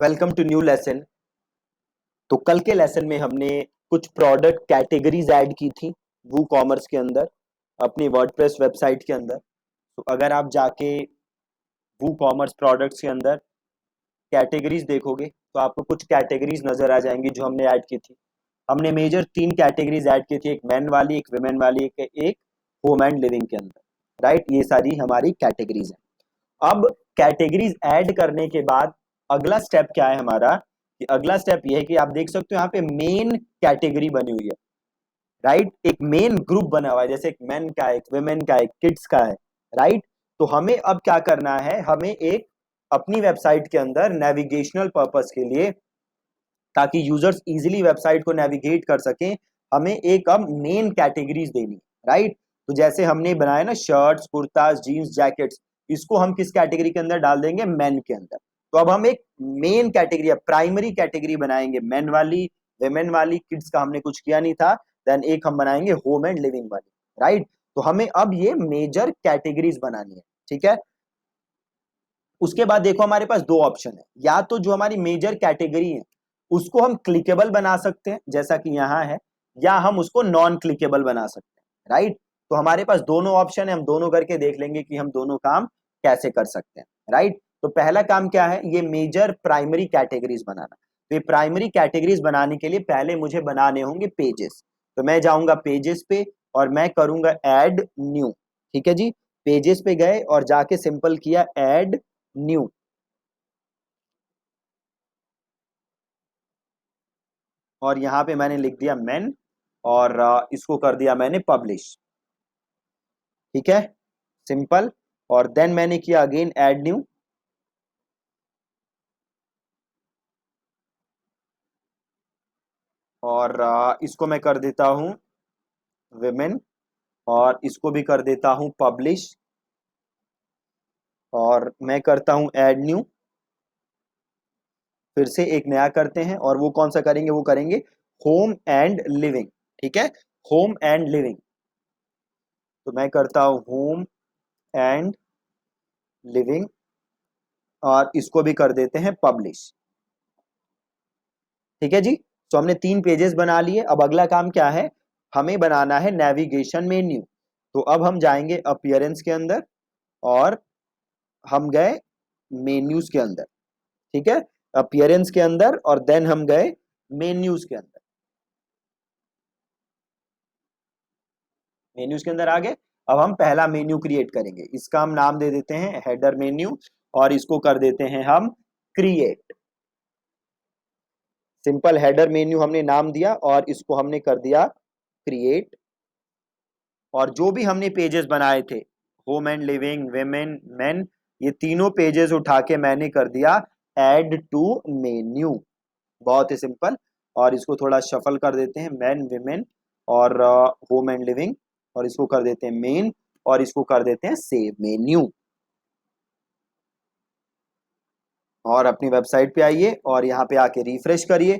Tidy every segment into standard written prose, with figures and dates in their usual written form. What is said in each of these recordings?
Welcome to new lesson. तो कल के लेसन में हमने कुछ प्रोडक्ट कैटेगरीज ऐड की थी वू कॉमर्स के अंदर अपनी वर्डप्रेस वेबसाइट के अंदर। तो अगर आप जाके वू कॉमर्स प्रोडक्ट्स के अंदर कैटेगरीज देखोगे तो आपको कुछ कैटेगरीज नजर आ जाएंगी जो हमने ऐड की थी। हमने मेजर 3 कैटेगरीज ऐड की थी, एक मैन वाली, एक विमेन वाली, एक होम एंड लिविंग के अंदर। राइट, ये सारी हमारी कैटेगरीज है। अब कैटेगरीज ऐड करने के बाद अगला स्टेप क्या है हमारा, कि अगला स्टेप ये है कि आप देख सकते हो यहाँ पे मेन कैटेगरी बनी हुई है। राइट, एक मेन ग्रुप बना हुआ है, जैसे एक मेन का है, एक वुमेन का है, एक किड्स का है। राइट, तो हमें अब क्या करना है, हमें एक अपनी वेबसाइट के अंदर नेविगेशनल पर्पस के लिए, ताकि यूजर्स इजीली वेबसाइट को नेविगेट कर सकें, हमें एक अब मेन कैटेगरीज देनी। राइट, तो जैसे हमने बनाया ना शर्ट्स, कुर्ताज, जीन्स, जैकेट्स, इसको हम किस कैटेगरी के अंदर डाल देंगे, मेन के अंदर। तो अब हम एक मेन कैटेगरी, प्राइमरी कैटेगरी बनाएंगे, मेन वाली, वेमेन वाली, किड्स का हमने कुछ किया नहीं था। देन एक हम बनाएंगे होम एंड लिविंग वाली। राइट, तो हमें अब ये मेजर कैटेगरीज बनानी है। ठीक है, उसके बाद देखो हमारे पास दो ऑप्शन है, या तो जो हमारी मेजर कैटेगरी है उसको हम क्लिकेबल बना सकते हैं जैसा कि यहां है, या हम उसको नॉन क्लिकेबल बना सकते हैं। राइट, तो हमारे पास दोनों ऑप्शन है, हम दोनों करके देख लेंगे कि हम दोनों काम कैसे कर सकते हैं। राइट, तो पहला काम क्या है, ये मेजर प्राइमरी कैटेगरीज बनाना। तो ये प्राइमरी कैटेगरीज बनाने के लिए पहले मुझे बनाने होंगे पेजेस। तो मैं जाऊंगा पेजेस पे और मैं करूंगा ऐड न्यू। ठीक है जी, पेजेस पे गए और जाके सिंपल किया ऐड न्यू, और यहां पे मैंने लिख दिया मेन, और इसको कर दिया मैंने पब्लिश। ठीक है, सिंपल। और देन मैंने किया अगेन ऐड न्यू, और इसको मैं कर देता हूं विमेन, और इसको भी कर देता हूं पब्लिश, और मैं करता हूं ऐड न्यू। फिर से एक नया करते हैं, और वो कौन सा करेंगे, वो करेंगे होम एंड लिविंग। ठीक है, होम एंड लिविंग, तो मैं करता हूं होम एंड लिविंग, और इसको भी कर देते हैं पब्लिश। ठीक है जी, तो हमने 3 पेजेस बना लिए। अब अगला काम क्या है, हमें बनाना है नेविगेशन मेन्यू। तो अब हम जाएंगे अपीयरेंस के अंदर, और हम गए मेन्यूज के अंदर। ठीक है, अपीयरेंस के अंदर, और देन हम गए मेन्यूज के अंदर। मेन्यूज के अंदर आ गए। अब हम पहला मेन्यू क्रिएट करेंगे, इसका हम नाम दे देते हैं हेडर मेन्यू, और इसको कर देते हैं हम क्रिएट। सिंपल हेडर मेन्यू हमने नाम दिया, और इसको हमने कर दिया क्रिएट। और जो भी हमने पेजेस बनाए थे, home and living, women, main, ये तीनों पेजेस उठा के मैंने कर दिया ऐड टू मेन्यू। बहुत ही सिंपल। और इसको थोड़ा शफल कर देते हैं, मैन, विमेन, और होम एंड लिविंग, और इसको कर देते हैं मेन, और इसको कर देते हैं सेव मेन्यू। और अपनी वेबसाइट पे आइए और यहाँ पे आके रिफ्रेश करिए।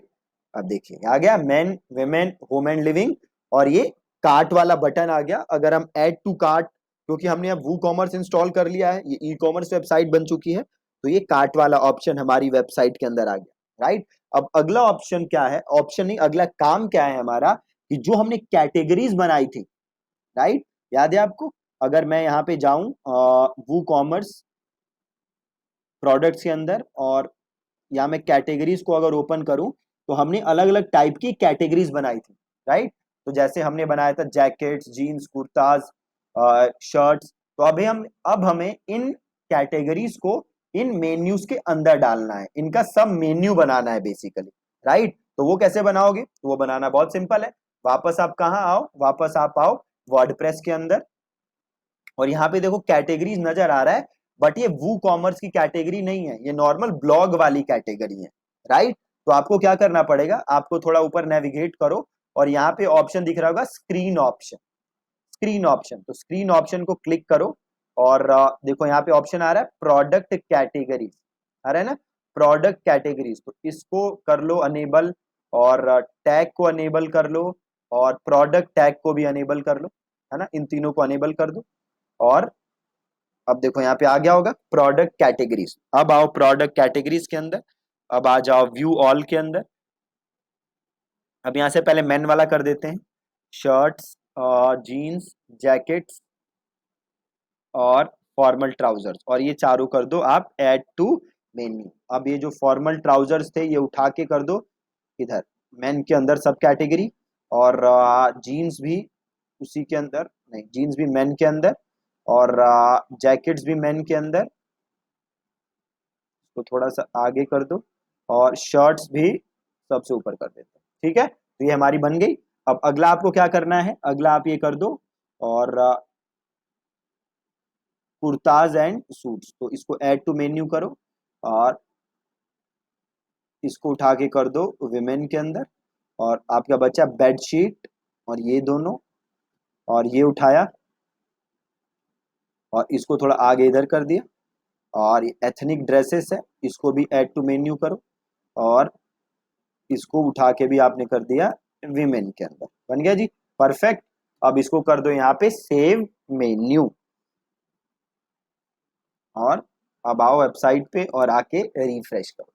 अब देखिए आ गया man, women, home and living, और ये कार्ट वाला बटन आ गया। अगर हम ऐड टू कार्ट, क्योंकि हमने अब वू कॉमर्स इंस्टॉल कर लिया है, ये ई कॉमर्स वेबसाइट बन चुकी है, तो ये कार्ट वाला ऑप्शन हमारी वेबसाइट के अंदर आ गया। राइट, अब अगला ऑप्शन क्या है, ऑप्शन नहीं, अगला काम क्या है हमारा, कि जो हमने कैटेगरीज बनाई थी, राइट, याद है आपको। अगर मैं यहाँ पे जाऊं वू कॉमर्स प्रोडक्ट्स के अंदर, और या मैं कैटेगरीज को अगर ओपन करूं, तो हमने अलग अलग टाइप की कैटेगरीज बनाई थी। राइट, तो जैसे हमने बनाया था जैकेट्स, जीन्स, कुर्ताज, शर्ट्स। तो अब हमें इन कैटेगरीज को इन मेन्यूज के अंदर डालना है, इनका सब मेन्यू बनाना है बेसिकली। राइट, तो वो कैसे बनाओगे, तो वो बनाना बहुत सिंपल है। वापस आप कहाँ आओ, वापस आप आओ वर्डप्रेस के अंदर, और यहाँ पे देखो कैटेगरीज नजर आ रहा है, बट ये वू कॉमर्स की कैटेगरी नहीं है, ये नॉर्मल ब्लॉग वाली कैटेगरी है। राइट, तो आपको क्या करना पड़ेगा, आपको थोड़ा ऊपर नेविगेट करो, और यहाँ पे ऑप्शन दिख रहा होगा स्क्रीन ऑप्शन। स्क्रीन ऑप्शन, तो स्क्रीन ऑप्शन को क्लिक करो, और देखो यहाँ पे ऑप्शन आ रहा है प्रोडक्ट कैटेगरीज, आ रहा है ना, प्रोडक्ट कैटेगरीज। तो इसको कर लो अनेबल, और टैग को अनेबल कर लो, और प्रोडक्ट टैग को भी अनेबल कर लो, है ना, इन तीनों को अनेबल कर दो। और अब देखो यहाँ पे आ गया होगा प्रोडक्ट कैटेगरीज। अब आओ प्रोडक्ट कैटेगरीज के अंदर, अब आ जाओ व्यू ऑल के अंदर। अब यहाँ से पहले मेन वाला कर देते हैं, शर्ट्स, जीन्स, जैकेट्स और फॉर्मल ट्राउजर्स, और ये चारों कर दो आप ऐड टू मेन्यू। अब ये जो फॉर्मल ट्राउजर्स थे ये उठा के कर दो इधर मेन के अंदर सब कैटेगरी, और जीन्स भी उसी के अंदर, नहीं जीन्स भी मेन के अंदर, और जैकेट्स भी मेन के अंदर, तो थोड़ा सा आगे कर दो, और शर्ट्स भी सबसे ऊपर कर देते हैं। ठीक है, तो ये हमारी बन गई। अब अगला आपको क्या करना है, अगला आप ये कर दो, और कुर्ताज एंड सूट्स, तो इसको ऐड टू मेन्यू करो, और इसको उठा के कर दो विमेन के अंदर, और आपका बचा बेडशीट और ये दोनों, और ये उठाया और इसको थोड़ा आगे इधर कर दिया, और एथनिक ड्रेसेस है इसको भी ऐड टू मेन्यू करो, और इसको उठा के भी आपने कर दिया विमेन के अंदर। बन गया जी, परफेक्ट। अब इसको कर दो यहाँ पे सेव मेन्यू, और अब आओ वेबसाइट पे और आके रिफ्रेश करो।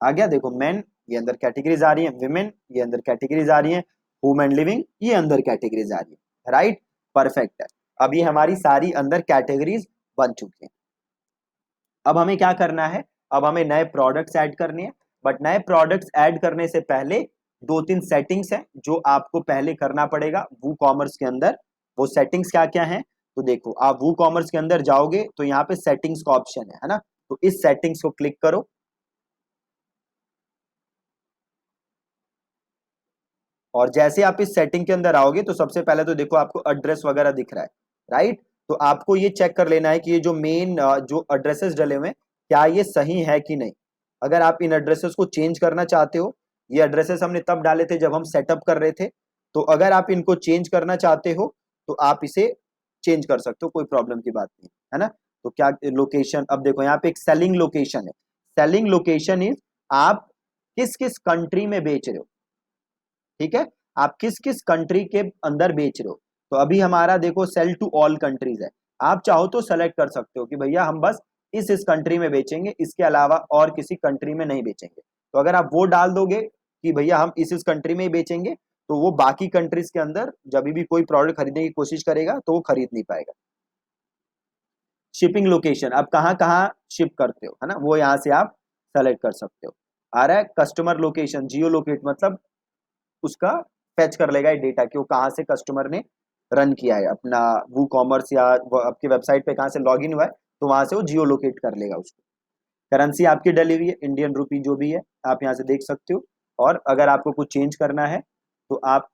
आ गया, देखो मेन ये अंदर कैटेगरीज आ रही है, विमेन ये अंदर कैटेगरीज आ रही है, होम एंड लिविंग ये अंदर कैटेगरीज आ रही है, राइट, परफेक्ट है। अब ये हमारी सारी अंदर कैटेगरीज बन चुकी हैं। अब हमें क्या करना है, अब हमें नए प्रोडक्ट्स ऐड करने हैं, बट नए प्रोडक्ट्स ऐड करने से पहले दो तीन सेटिंग्स हैं जो आपको पहले करना पड़ेगा वू कॉमर्स के अंदर। वो सेटिंग्स क्या क्या हैं, तो देखो आप वू कॉमर्स के अंदर जाओगे तो यहाँ पे सेटिंग्स का ऑप्शन है ना, तो इस सेटिंग्स को क्लिक करो, और जैसे आप इस सेटिंग के अंदर आओगे तो सबसे पहले तो देखो आपको एड्रेस वगैरह दिख रहा है, राइट, तो आपको ये चेक कर लेना है कि ये जो मेन जो एड्रेसेस डले हुए हैं क्या ये सही है कि नहीं। अगर आप इन एड्रेसेस को चेंज करना चाहते हो, ये एड्रेसेस हमने तब डाले थे जब हम सेटअप कर रहे थे, तो अगर आप इनको चेंज करना चाहते हो तो आप इसे चेंज कर सकते हो, कोई प्रॉब्लम की बात नहीं है ना। तो क्या लोकेशन, अब देखो यहाँ पे एक सेलिंग लोकेशन है, सेलिंग लोकेशन इज आप किस किस कंट्री में बेच रहे हो, ठीक है, आप किस किस कंट्री के अंदर बेच रहे हो। तो अभी हमारा देखो सेल टू ऑल कंट्रीज है, आप चाहो तो सेलेक्ट कर सकते हो कि भैया हम बस इस कंट्री में बेचेंगे, इसके अलावा और किसी कंट्री में नहीं बेचेंगे। तो अगर आप वो डाल दोगे कि भैया हम इस कंट्री में ही बेचेंगे, तो वो बाकी कंट्रीज के अंदर जब भी कोई प्रोडक्ट खरीदने की कोशिश करेगा तो वो खरीद नहीं पाएगा। शिपिंग लोकेशन, आप कहाँ कहाँ शिप करते हो, है ना, वो यहाँ से आप सेलेक्ट कर सकते हो। आ रहा है कस्टमर लोकेशन, जियो लोकेट मतलब उसका फैच कर लेगा ये डेटा कि वो कहाँ से कस्टमर ने रन किया है अपना वू कॉमर्स, या आपकी वेबसाइट पे कहाँ से लॉग इन हुआ है, तो वहां से वो जियो लोकेट कर लेगा उसको। करेंसी आपकी डली हुई है इंडियन रुपी जो भी है, आप यहाँ से देख सकते हो, और अगर आपको कुछ चेंज करना है तो आप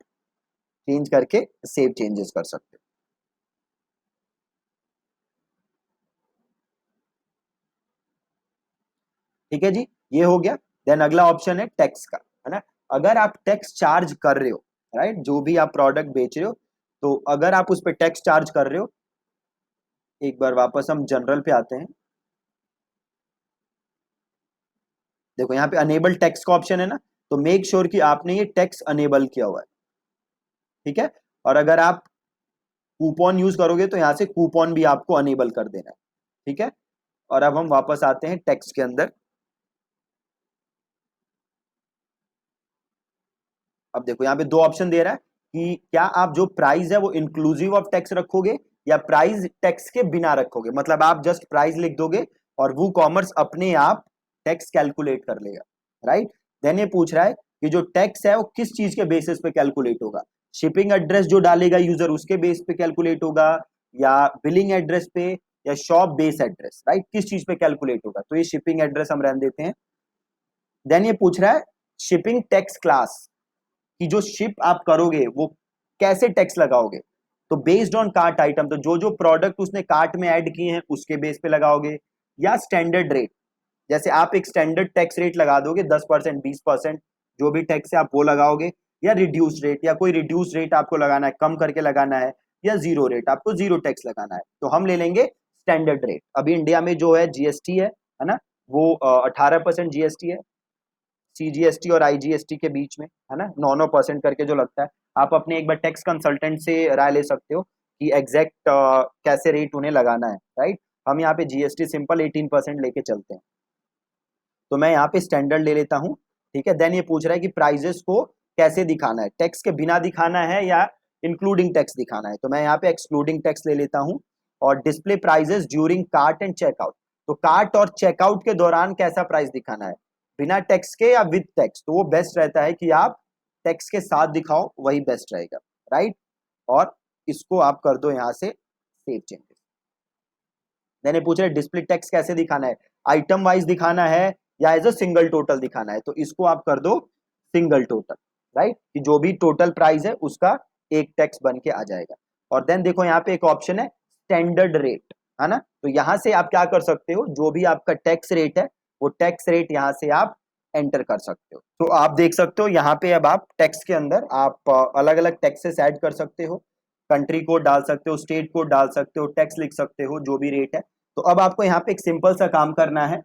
चेंज करके सेव चेंजेस कर सकते हो। ठीक है जी, ये हो गया। देन अगला ऑप्शन है टैक्स का, है ना, अगर आप टैक्स चार्ज कर रहे हो, राइट, जो भी आप प्रोडक्ट बेच रहे हो, तो अगर आप उस पर टैक्स चार्ज कर रहे हो, एक बार वापस हम जनरल पे आते हैं, देखो यहाँ पे अनेबल टैक्स का ऑप्शन है ना, तो मेक श्योर कि आपने ये टैक्स अनेबल किया हुआ है, ठीक है, और अगर आप कूपन यूज करोगे तो यहाँ से कूपन भी आपको अनेबल कर देना है, ठीक है। और अब हम वापस आते हैं टैक्स के अंदर। अब देखो यहाँ पे दो ऑप्शन दे रहा है कि क्या आप जो प्राइस है वो इंक्लूसिव ऑफ टैक्स रखोगे या प्राइस टैक्स के बिना रखोगे, मतलब आप जस्ट प्राइस लिख दोगे और वो कॉमर्स अपने आप टैक्स कैलकुलेट कर लेगा, राइट। देन ये पूछ रहा है कि जो टैक्स है वो किस चीज के बेसिस पे कैलकुलेट होगा, शिपिंग एड्रेस जो डालेगा यूजर उसके बेस पे कैलकुलेट होगा, या बिलिंग एड्रेस पे, या शॉप बेस एड्रेस, राइट, किस चीज पे कैलकुलेट होगा, तो ये शिपिंग एड्रेस हम रहने देते हैं। देन ये पूछ रहा है शिपिंग टैक्स क्लास, कि जो शिप आप करोगे वो कैसे टैक्स लगाओगे, तो बेस्ड ऑन कार्ट आइटम, तो जो जो प्रोडक्ट उसने कार्ट में ऐड किए हैं उसके बेस पे लगाओगे, या स्टैंडर्ड रेट, जैसे आप एक स्टैंडर्ड टैक्स रेट लगा दोगे 10% 20%, जो भी टैक्स है आप वो लगाओगे, या रिड्यूस रेट, या कोई रिड्यूस रेट आपको लगाना है, कम करके लगाना है, या जीरो रेट आपको जीरो टैक्स लगाना है, तो हम ले लेंगे स्टैंडर्ड रेट। अभी इंडिया में जो है जीएसटी है ना, वो 18% जीएसटी है, सीजीएसटी और आईजीएसटी के बीच में, है ना, 9% करके जो लगता है। आप अपने एक बार टैक्स कंसल्टेंट से राय ले सकते हो कि एग्जैक्ट कैसे रेट उन्हें लगाना है, राइट। हम यहाँ पे जीएसटी सिंपल 18% लेके चलते हैं। तो मैं यहाँ पे स्टैंडर्ड ले लेता हूँ, ठीक है। देन ये पूछ रहा है कि प्राइजेस को कैसे दिखाना है, टैक्स के बिना दिखाना है या इंक्लूडिंग टैक्स दिखाना है। तो मैं यहाँ पे एक्सक्लूडिंग टैक्स ले लेता हूँ और display prices during cart and checkout. तो कार्ट और चेकआउट के दौरान कैसा प्राइस दिखाना है, बिना टैक्स के या विद टैक्स। तो वो बेस्ट रहता है कि आप टैक्स के साथ दिखाओ, वही बेस्ट रहेगा, राइट। और इसको आप कर दो यहाँ से सेव चेंजेस। मैंने पूछा डिस्प्ले टैक्स कैसे दिखाना है, आइटम वाइज दिखाना है या एज अ सिंगल टोटल दिखाना है। तो इसको आप कर दो सिंगल टोटल, राइट, कि जो भी टोटल प्राइस है उसका एक टैक्स बन के आ जाएगा। और देन देखो यहाँ पे एक ऑप्शन है स्टैंडर्ड रेट, है ना। तो यहाँ से आप क्या कर सकते हो, जो भी आपका टैक्स रेट है वो टैक्स रेट यहाँ से आप एंटर कर सकते हो। तो आप देख सकते हो यहाँ पे अब आप टैक्स के अंदर आप अलग अलग टैक्सेस ऐड कर सकते हो, कंट्री कोड डाल सकते हो, स्टेट कोड डाल सकते हो, टैक्स लिख सकते हो, जो भी रेट है। तो अब आपको यहाँ पे एक सिंपल सा काम करना है,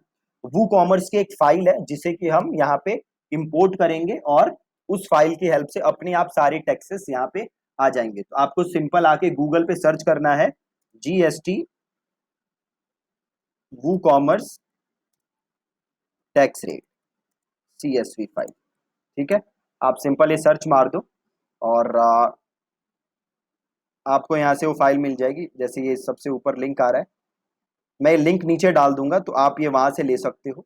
वू कॉमर्स की एक फाइल है जिसे कि हम यहाँ पे इंपोर्ट करेंगे और उस फाइल की हेल्प से अपने आप सारे टैक्सेस यहाँ पे आ जाएंगे। तो आपको सिंपल आके गूगल पे सर्च करना है GST WooCommerce tax rate CSV file, ठीक है। आप सिंपल ये सर्च मार दो और आपको यहाँ से वो फाइल मिल जाएगी। जैसे ये सबसे ऊपर लिंक आ रहा है, मैं लिंक नीचे डाल दूंगा तो आप ये वहां से ले सकते हो।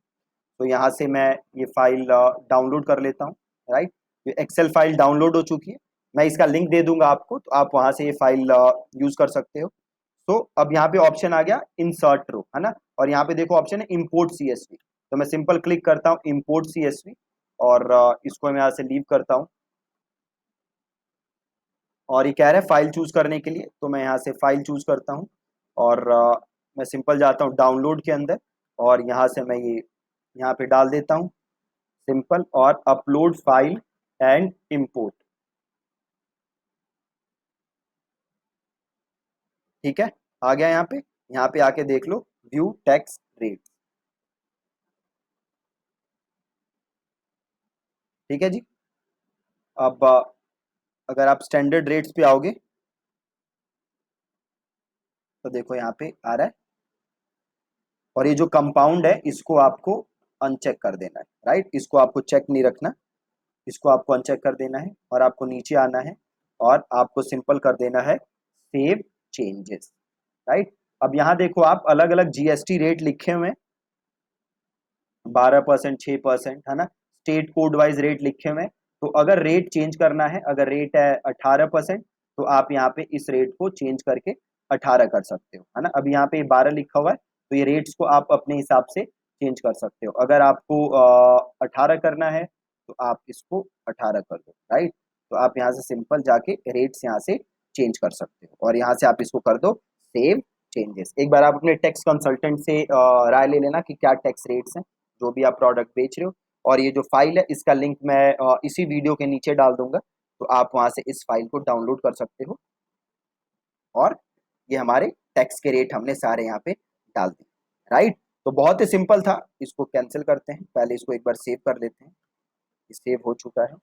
तो यहाँ से मैं ये फाइल डाउनलोड कर लेता हूँ, राइट। ये एक्सेल फाइल डाउनलोड हो चुकी है, मैं इसका लिंक दे दूंगा आपको, तो आप वहां से ये फाइल यूज कर सकते हो। तो अब यहाँ पे ऑप्शन आ गया इंसर्ट रो, है ना, और यहाँ पे देखो ऑप्शन है इंपोर्ट CSV। तो मैं सिंपल क्लिक करता हूँ इंपोर्ट CSV और इसको मैं यहाँ से लीव करता हूँ। और ये कह रहा है फाइल चूज करने के लिए, तो मैं यहाँ से फाइल चूज करता हूँ और मैं सिंपल जाता हूँ डाउनलोड के अंदर और यहाँ से मैं ये यहाँ पे डाल देता हूँ सिंपल, और अपलोड फाइल एंड इंपोर्ट, ठीक है। आ गया यहाँ पे आके देख लो व्यू टैक्स रेट, ठीक है जी। अब अगर आप स्टैंडर्ड रेट्स पे आओगे तो देखो यहाँ पे आ रहा है, और ये जो कंपाउंड है इसको आपको अनचेक कर देना है, राइट। इसको आपको चेक नहीं रखना, इसको आपको अनचेक कर देना है और आपको नीचे आना है और आपको सिंपल कर देना है सेव चेंजेस, राइट। अब यहाँ देखो आप अलग अलग GST रेट लिखे हुए हैं, 12%, 6%, है ना। स्टेट कोड वाइज रेट लिखे हुए हैं। तो अगर रेट चेंज करना है, अगर रेट है 18%, तो आप यहाँ पे इस रेट को चेंज करके 18 कर सकते हो, है ना। अभी यहाँ पे 12 लिखा हुआ है, तो ये रेट्स को आप अपने हिसाब से चेंज कर सकते हो। अगर आपको 18 करना है तो आप इसको 18 कर दो, राइट। तो आप यहाँ से सिंपल जाके रेट्स यहाँ से चेंज कर सकते हो और यहाँ से आप इसको कर दो सेव चेंजेस। एक बार आप अपने टैक्स कंसल्टेंट से राय ले लेना कि क्या टैक्स रेट्स हैं जो भी आप प्रोडक्ट बेच रहे हो। और ये जो फाइल है इसका लिंक मैं इसी वीडियो के नीचे डाल दूंगा, तो आप वहां से इस फाइल को डाउनलोड कर सकते हो। और ये हमारे टैक्स के रेट हमने सारे यहाँ पे डाल दिए, राइट। तो बहुत ही सिंपल था, इसको कैंसिल करते हैं, पहले इसको एक बार सेव कर लेते हैं। सेव हो चुका है,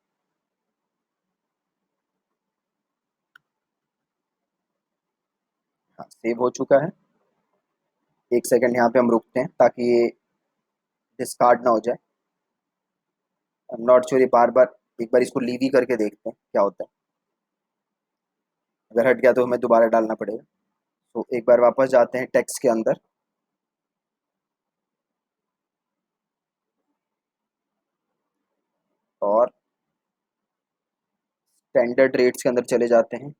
हाँ सेव हो चुका है। एक सेकंड यहाँ पे हम रुकते हैं ताकि ये डिस्कार्ड ना हो जाए। नॉट श्योर, ये बार बार एक बार इसको लीव ही करके देखते हैं क्या होता है। अगर हट गया तो हमें दोबारा डालना पड़ेगा। तो एक बार वापस जाते हैं टेक्स्ट के अंदर और स्टैंडर्ड रेट्स के अंदर चले जाते हैं।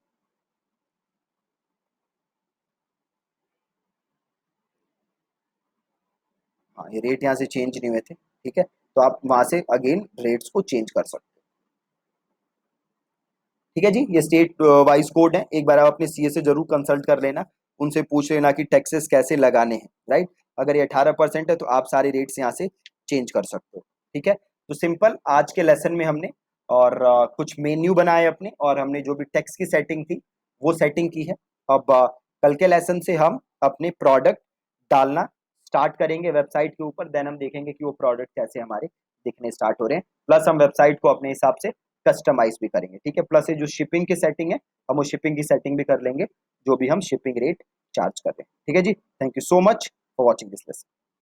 हाँ ये रेट यहाँ से चेंज नहीं हुए थे, ठीक है। तो आप वहां से अगेन रेट्स को चेंज कर सकते हो, ठीक है जी। ये स्टेट वाइज कोड है, एक बार आप अपने CA से जरूर कंसल्ट कर लेना, उनसे पूछ लेना कि टैक्सेस कैसे लगाने हैं, राइट। अगर ये 18% है तो आप सारे रेट्स यहाँ से चेंज कर सकते हो, ठीक है। तो सिंपल आज के लेसन में हमने और कुछ मेन्यू बनाए अपने, और हमने जो भी टैक्स की सेटिंग थी वो सेटिंग की है। अब कल के लेसन से हम अपने प्रोडक्ट डालना स्टार्ट करेंगे वेबसाइट के ऊपर, देन हम देखेंगे कि वो प्रोडक्ट कैसे हमारे दिखने स्टार्ट हो रहे हैं। प्लस हम वेबसाइट को अपने हिसाब से कस्टमाइज भी करेंगे, ठीक है। प्लस ये जो शिपिंग की सेटिंग है हम वो शिपिंग की सेटिंग भी कर लेंगे, जो भी हम शिपिंग रेट चार्ज कर रहे हैं, ठीक है जी। Thank you so much for watching this lesson.